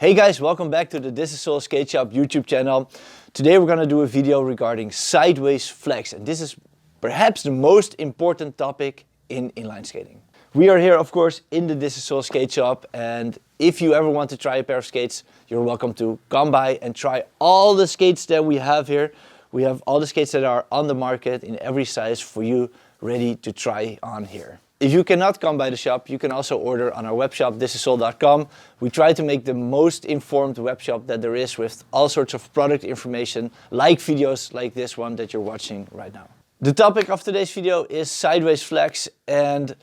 Hey guys, welcome back to the This Is Soul Skate Shop YouTube channel. Today we're gonna do a video regarding sideways flex, and this is perhaps the most important topic in inline skating. We are here, of course, in the This Is Soul Skate Shop, and if you ever want to try a pair of skates, you're welcome to come by and try all the skates that we have here. We have all the skates that are on the market in every size for you, ready to try on here. If you cannot come by the shop, you can also order on our web shop, thisissoul.com. We try to make the most informed web shop that there is with all sorts of product information, like videos like this one that you're watching right now. The topic of today's video is sideways flex, and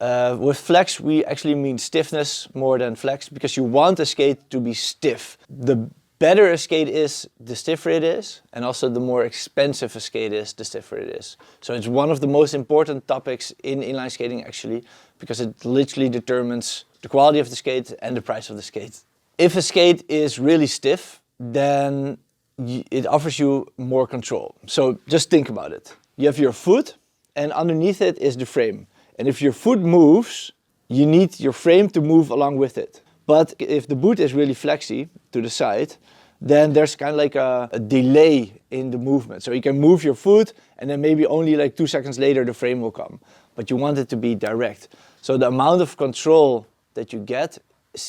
with flex we actually mean stiffness more than flex, because you want a skate to be stiff. The better a skate is, the stiffer it is, and also the more expensive a skate is, the stiffer it is. So it's one of the most important topics in inline skating actually, because it literally determines the quality of the skate and the price of the skate. If a skate is really stiff, then it offers you more control. So just think about it. You have your foot, and underneath it is the frame. And if your foot moves, you need your frame to move along with it. But if the boot is really flexy to the side, then there's kind of like a delay in the movement. So you can move your foot and then maybe only like 2 seconds later the frame will come. But you want it to be direct. So the amount of control that you get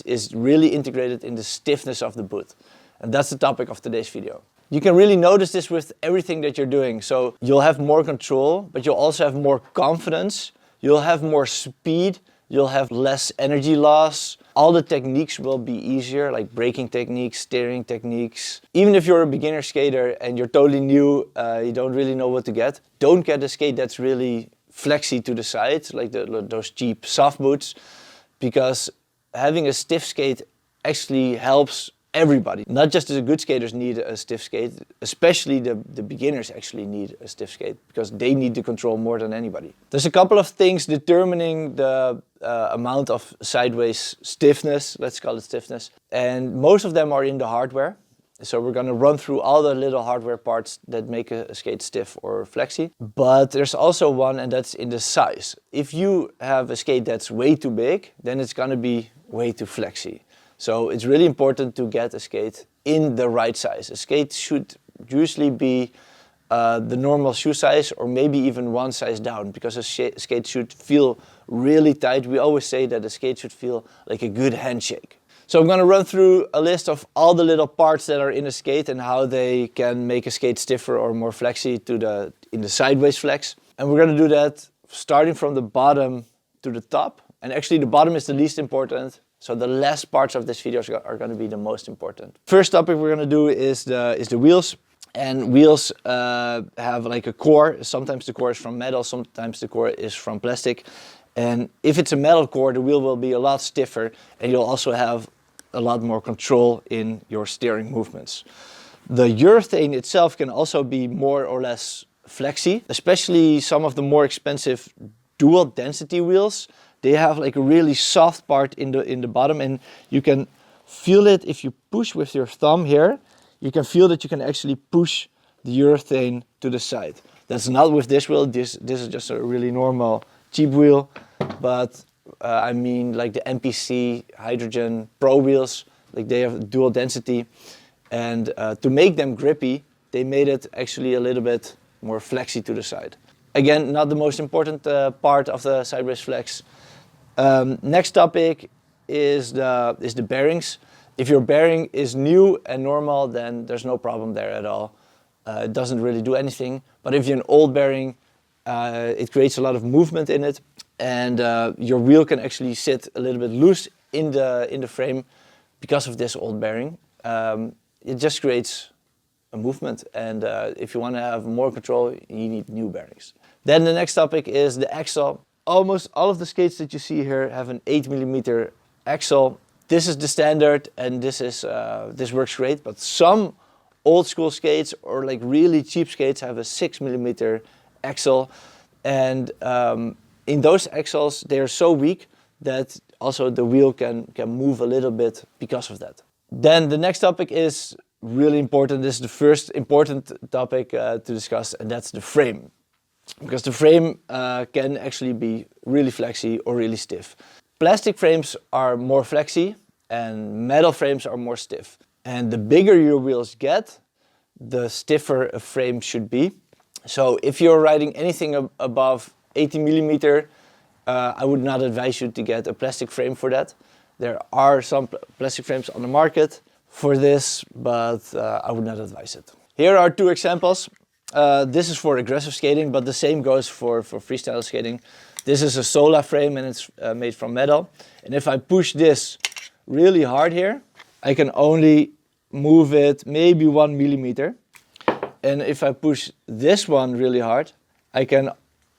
is really integrated in the stiffness of the boot. And that's the topic of today's video. You can really notice this with everything that you're doing. So you'll have more control, but you'll also have more confidence. You'll have more speed. You'll have less energy loss. All the techniques will be easier, like braking techniques, steering techniques. Even if you're a beginner skater and you're totally new, you don't really know what to get, don't get a skate that's really flexy to the side, like those cheap soft boots, because having a stiff skate actually helps everybody. Not just the good skaters need a stiff skate, especially the beginners actually need a stiff skate, because they need the control more than anybody. There's a couple of things determining the amount of sideways stiffness, let's call it stiffness, and most of them are in the hardware. So we're going to run through all the little hardware parts that make a skate stiff or flexy. But there's also one, and that's in the size. If you have a skate that's way too big, then it's going to be way too flexy. So it's really important to get a skate in the right size. A skate should usually be the normal shoe size, or maybe even one size down, because a skate should feel really tight. We always say that a skate should feel like a good handshake. So I'm going to run through a list of all the little parts that are in a skate and how they can make a skate stiffer or more flexy in the sideways flex. And we're going to do that starting from the bottom to the top. And actually the bottom is the least important. So the last parts of this video are going to be the most important. First topic we're going to do is the wheels. And wheels have like a core. Sometimes the core is from metal, sometimes the core is from plastic. And if it's a metal core, the wheel will be a lot stiffer, and you'll also have a lot more control in your steering movements. The urethane itself can also be more or less flexy, especially some of the more expensive dual density wheels. They have like a really soft part in the bottom, and you can feel it if you push with your thumb here. You can feel that you can actually push the urethane to the side. That's not with this wheel. This is just a really normal cheap wheel, but I mean like the MPC Hydrogen Pro wheels, like they have dual density, and to make them grippy, they made it actually a little bit more flexy to the side. Again, not the most important part of the sideways flex. Next topic is the bearings. If your bearing is new and normal, then there's no problem there at all. It doesn't really do anything. But if you're an old bearing, it creates a lot of movement in it, and your wheel can actually sit a little bit loose in the frame because of this old bearing. It just creates a movement, and if you want to have more control, you need new bearings. Then the next topic is the axle. Almost all of the skates that you see here have an 8mm axle. This is the standard, and this works great, but some old school skates or like really cheap skates have a 6mm axle, and in those axles they are so weak that also the wheel can move a little bit because of that. Then the next topic is really important. This is the first important topic to discuss, and that's the frame. Because the frame can actually be really flexy or really stiff. Plastic frames are more flexy, and metal frames are more stiff. And the bigger your wheels get, the stiffer a frame should be. So if you're riding anything above 80 millimeter, I would not advise you to get a plastic frame for that. There are some plastic frames on the market for this, but I would not advise it. Here are two examples. This is for aggressive skating, but the same goes for freestyle skating. This is a Sola frame and it's made from metal. And if I push this really hard here, I can only move it maybe 1 millimeter. And if I push this one really hard, I can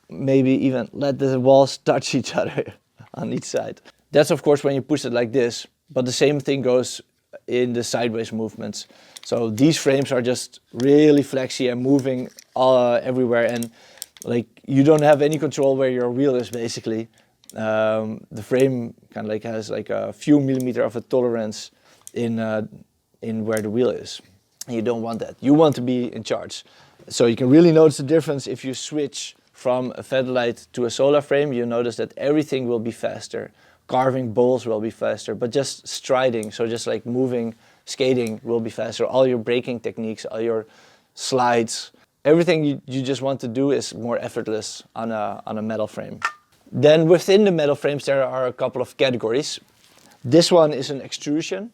maybe even let the walls touch each other on each side. That's of course when you push it like this, but the same thing goes in the sideways movements. So these frames are just really flexy and moving everywhere, and like you don't have any control where your wheel is basically. The frame kind of like has like a few millimeter of a tolerance in where the wheel is. And you don't want that. You want to be in charge. So you can really notice the difference if you switch from a Featherlight to a Sola frame. You notice that everything will be faster. Carving bowls will be faster, but just striding, so just like moving, skating will be faster. All your braking techniques, all your slides, everything you just want to do is more effortless on a metal frame. Then within the metal frames there are a couple of categories. This one is an extrusion.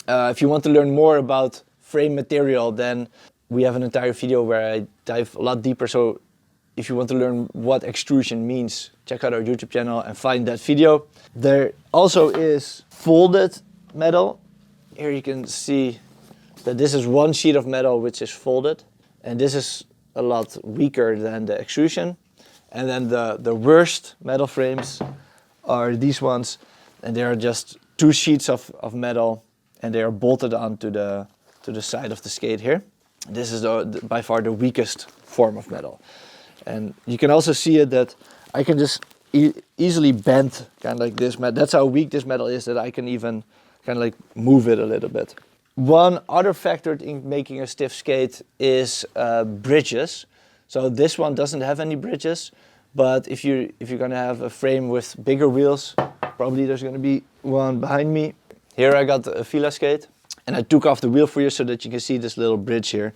If you want to learn more about frame material, then we have an entire video where I dive a lot deeper. So if you want to learn what extrusion means, check out our YouTube channel and find that video. There also is folded metal. Here you can see that this is one sheet of metal which is folded, and this is a lot weaker than the extrusion. And then the worst metal frames are these ones, and they are just two sheets of metal, and they are bolted onto the side of the skate here. This is by far the weakest form of metal. And you can also see it that I can just easily bend kind of like this. That's how weak this metal is, that I can even kind of like move it a little bit. One other factor in making a stiff skate is bridges. So this one doesn't have any bridges, but if you're gonna have a frame with bigger wheels, probably there's gonna be one behind me. Here I got a Fila skate, and I took off the wheel for you so that you can see this little bridge here.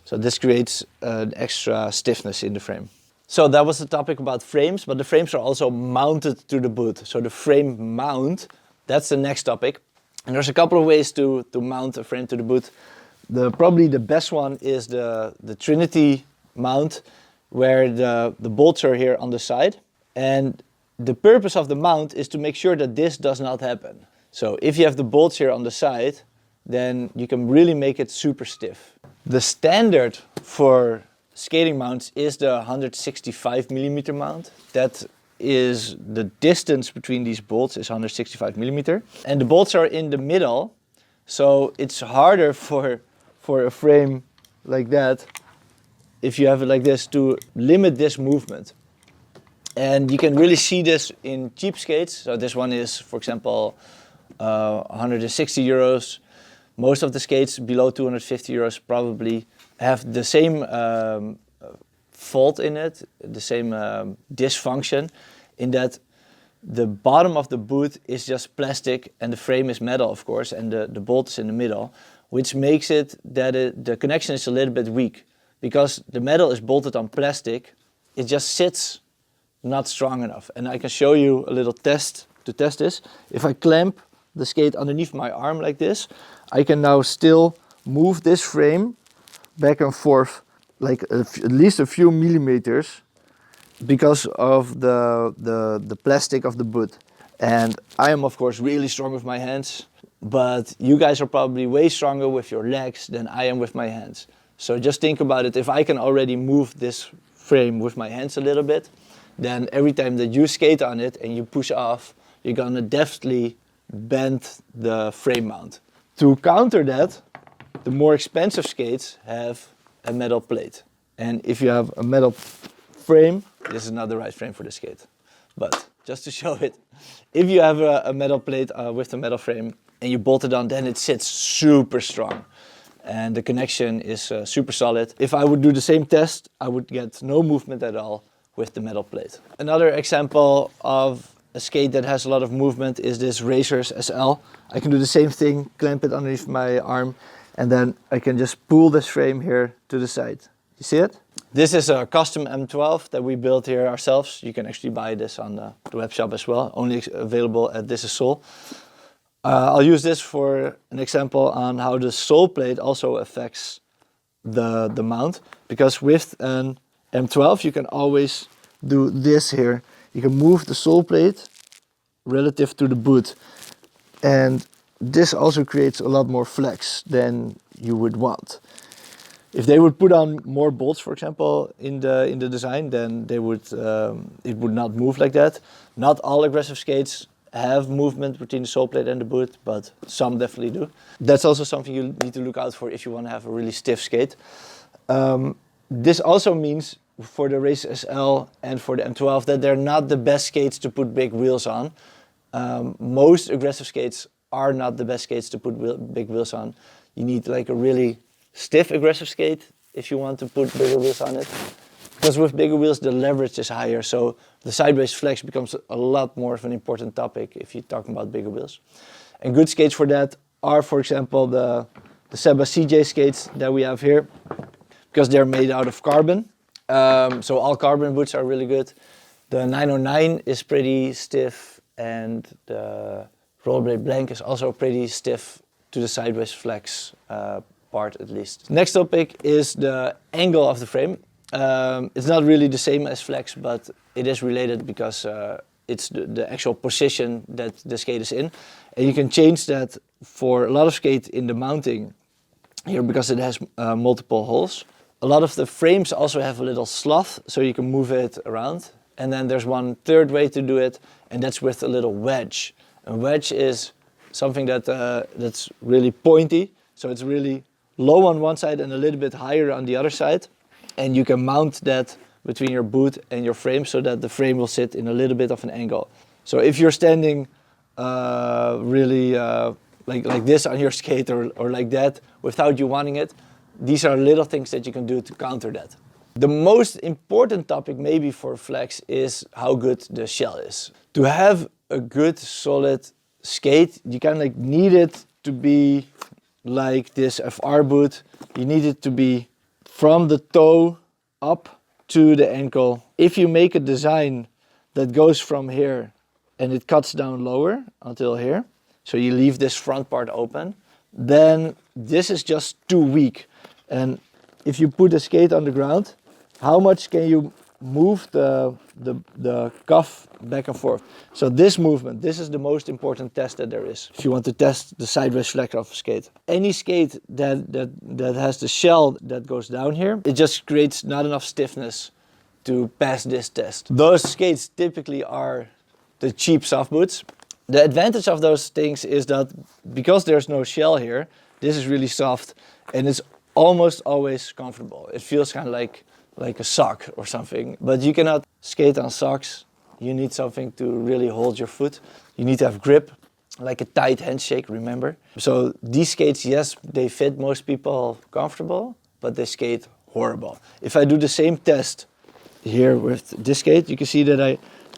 So this creates an extra stiffness in the frame. So that was the topic about frames, but the frames are also mounted to the boot. So the frame mount, that's the next topic. And there's a couple of ways to mount a frame to the boot. Probably the best one is the Trinity mount, where the bolts are here on the side. And the purpose of the mount is to make sure that this does not happen. So if you have the bolts here on the side, then you can really make it super stiff. The standard for skating mounts is the 165 millimeter mount. That is the distance between these bolts is 165 millimeter. And the bolts are in the middle, so it's harder for a frame like that, if you have it like this, to limit this movement. And you can really see this in cheap skates. So this one is, for example, 160 euros. Most of the skates below 250 euros probably have the same fault in it, the same dysfunction, in that the bottom of the boot is just plastic and the frame is metal, of course, and the bolt is in the middle, which makes it that the connection is a little bit weak. Because the metal is bolted on plastic, it just sits not strong enough. And I can show you a little test to test this. If I clamp the skate underneath my arm like this, I can now still move this frame back and forth like at least a few millimeters because of the plastic of the boot. And I am of course really strong with my hands, but you guys are probably way stronger with your legs than I am with my hands. So just think about it. If I can already move this frame with my hands a little bit, then every time that you skate on it and you push off, you're gonna deftly bend the frame mount. To counter that, the more expensive skates have a metal plate. And if you have a metal frame, this is not the right frame for the skate. But just to show it, if you have a metal plate with a metal frame and you bolt it on, then it sits super strong. And the connection is super solid. If I would do the same test, I would get no movement at all with the metal plate. Another example of a skate that has a lot of movement is this Racers SL. I can do the same thing, clamp it underneath my arm, and then I can just pull this frame here to the side. You see it? This is a custom M12 that we built here ourselves. You can actually buy this on the web shop as well, only available at This Is Sole. I'll use this for an example on how the sole plate also affects the mount, because with an M12 you can always do this here. You can move the sole plate relative to the boot, and this also creates a lot more flex than you would want. If they would put on more bolts, for example, in the design, then they would it would not move like that. Not all aggressive skates have movement between the sole plate and the boot, but some definitely do. That's also something you need to look out for if you want to have a really stiff skate. This also means for the Race SL and for the M12 that they're not the best skates to put big wheels on. Most aggressive skates are not the best skates to put big wheels on. You need like a really stiff aggressive skate if you want to put bigger wheels on it. Because with bigger wheels the leverage is higher, so the sideways flex becomes a lot more of an important topic if you're talking about bigger wheels. And good skates for that are, for example, the Seba CJ skates that we have here, because they're made out of carbon. So all carbon boots are really good. The 909 is pretty stiff, and the Rollerblade Blank is also pretty stiff to the sideways flex part at least. Next topic is the angle of the frame. It's not really the same as flex, but it is related because it's the actual position that the skate is in. And you can change that for a lot of skate in the mounting here because it has multiple holes. A lot of the frames also have a little slot, so you can move it around. And then there's one third way to do it, and that's with a little wedge. A wedge is something that's really pointy, so it's really low on one side and a little bit higher on the other side. And you can mount that between your boot and your frame so that the frame will sit in a little bit of an angle. So if you're standing really like this on your skate or like that without you wanting it, these are little things that you can do to counter that. The most important topic maybe for flex is how good the shell is. To have a good solid skate, you kind of like need it to be like this FR boot. You need it to be from the toe up to the ankle. If you make a design that goes from here and it cuts down lower until here, so you leave this front part open, then this is just too weak. And if you put a skate on the ground, how much can you move the cuff back and forth? So this movement, this is the most important test that there is if you want to test the sideways flex of a skate. Any skate that has the shell that goes down here, it just creates not enough stiffness to pass this test. Those skates typically are the cheap soft boots. The advantage of those things is that because there's no shell here, this is really soft and it's almost always comfortable. It feels kind of like a sock or something, but you cannot skate on socks. You need something to really hold your foot. You need to have grip, like a tight handshake, remember? So these skates, yes, they fit most people comfortable, but they skate horrible. If I do the same test here with this skate, you can see that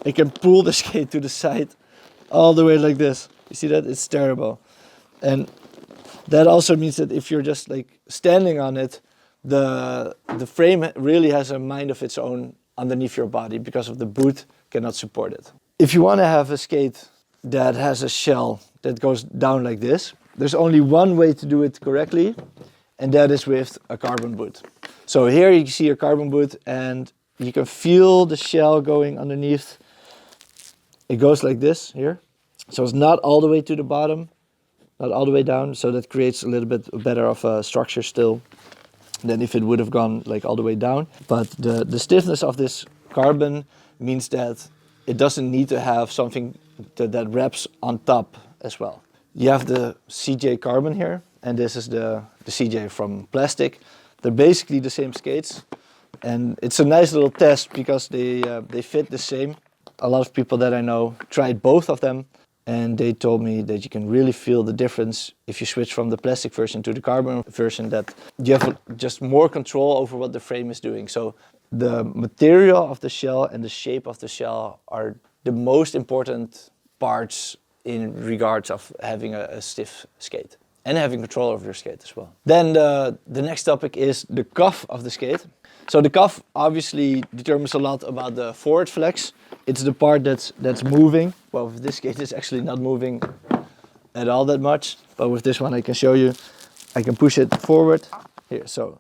I can pull the skate to the side all the way like this. You see that? It's terrible. And that also means that if you're just like standing on it, the frame really has a mind of its own underneath your body because of the boot cannot support it. If you want to have a skate that has a shell that goes down like this, there's only one way to do it correctly, and that is with a carbon boot. So here you can see a carbon boot and you can feel the shell going underneath. It goes like this here. So it's not all the way to the bottom, not all the way down, so that creates a little bit better of a structure still than if it would have gone like all the way down. But the stiffness of this carbon means that it doesn't need to have something that wraps on top as well. You have the CJ carbon here, and this is the CJ from plastic. They're basically the same skates, and it's a nice little test because they fit the same. A lot of people that I know tried both of them, and they told me that you can really feel the difference if you switch from the plastic version to the carbon version, that you have just more control over what the frame is doing. So the material of the shell and the shape of the shell are the most important parts in regards of having a stiff skate and having control over your skate as well. Then the next topic is the cuff of the skate. So the cuff obviously determines a lot about the forward flex. It's the part that's moving. Well, with this skate it's actually not moving at all that much, but with this one I can show you. I can push it forward here. So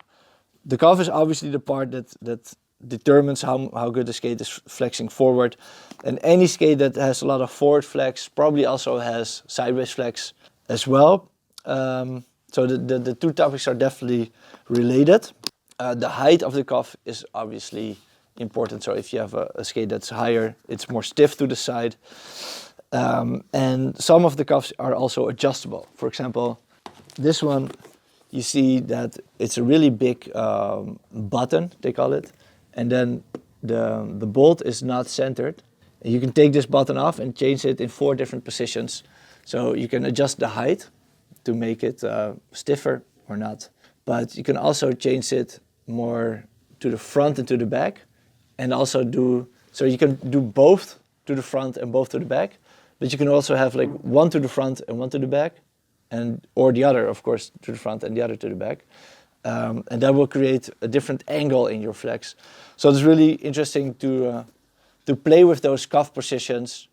the cuff is obviously the part that determines how good the skate is flexing forward. And any skate that has a lot of forward flex probably also has sideways flex as well. So the two topics are definitely related. The height of the cuff is obviously important. So if you have a skate that's higher, it's more stiff to the side. And some of the cuffs are also adjustable. For example, this one, you see that it's a really big button, they call it. And then the bolt is not centered. And you can take this button off and change it in 4 different positions. So you can adjust the height to make it stiffer or not. But you can also change it more to the front and to the back. And also so you can do both to the front and both to the back. But you can also have like one to the front and one to the back. Or the other, of course, to the front and the other to the back. And that will create a different angle in your flex. So it's really interesting to play with those cuff positions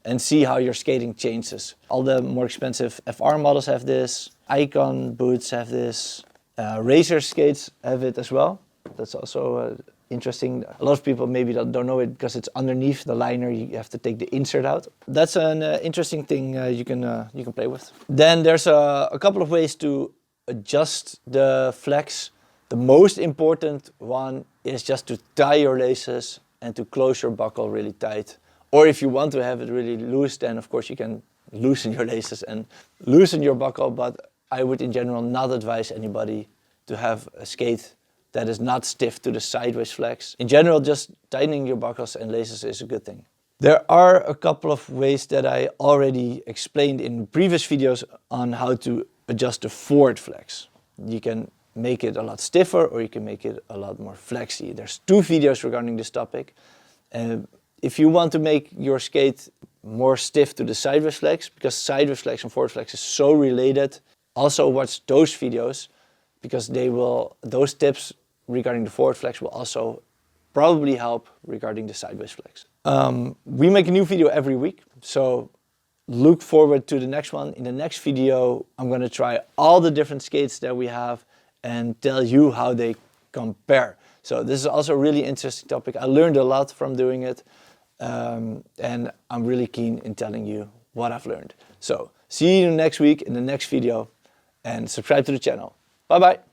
and see how your skating changes. All the more expensive FR models have this, Icon boots have this, Racer skates have it as well. That's also interesting. A lot of people maybe don't know it because it's underneath the liner. You have to take the insert out. That's an interesting thing you can play with. Then there's a couple of ways to adjust the flex. The most important one is just to tie your laces and to close your buckle really tight. Or if you want to have it really loose, then of course you can loosen your laces and loosen your buckle, but I would in general not advise anybody to have a skate that is not stiff to the sideways flex. In general, just tightening your buckles and laces is a good thing. There are a couple of ways that I already explained in previous videos on how to adjust the forward flex. You can make it a lot stiffer or you can make it a lot more flexy. There's 2 videos regarding this topic. If you want to make your skate more stiff to the sideways flex, because sideways flex and forward flex is so related, also watch those videos because those tips regarding the forward flex will also probably help regarding the sideways flex. We make a new video every week, so look forward to the next one. In the next video, I'm going to try all the different skates that we have and tell you how they compare. So this is also a really interesting topic. I learned a lot from doing it, and I'm really keen in telling you what I've learned. So see you next week in the next video, and subscribe to the channel. Bye bye.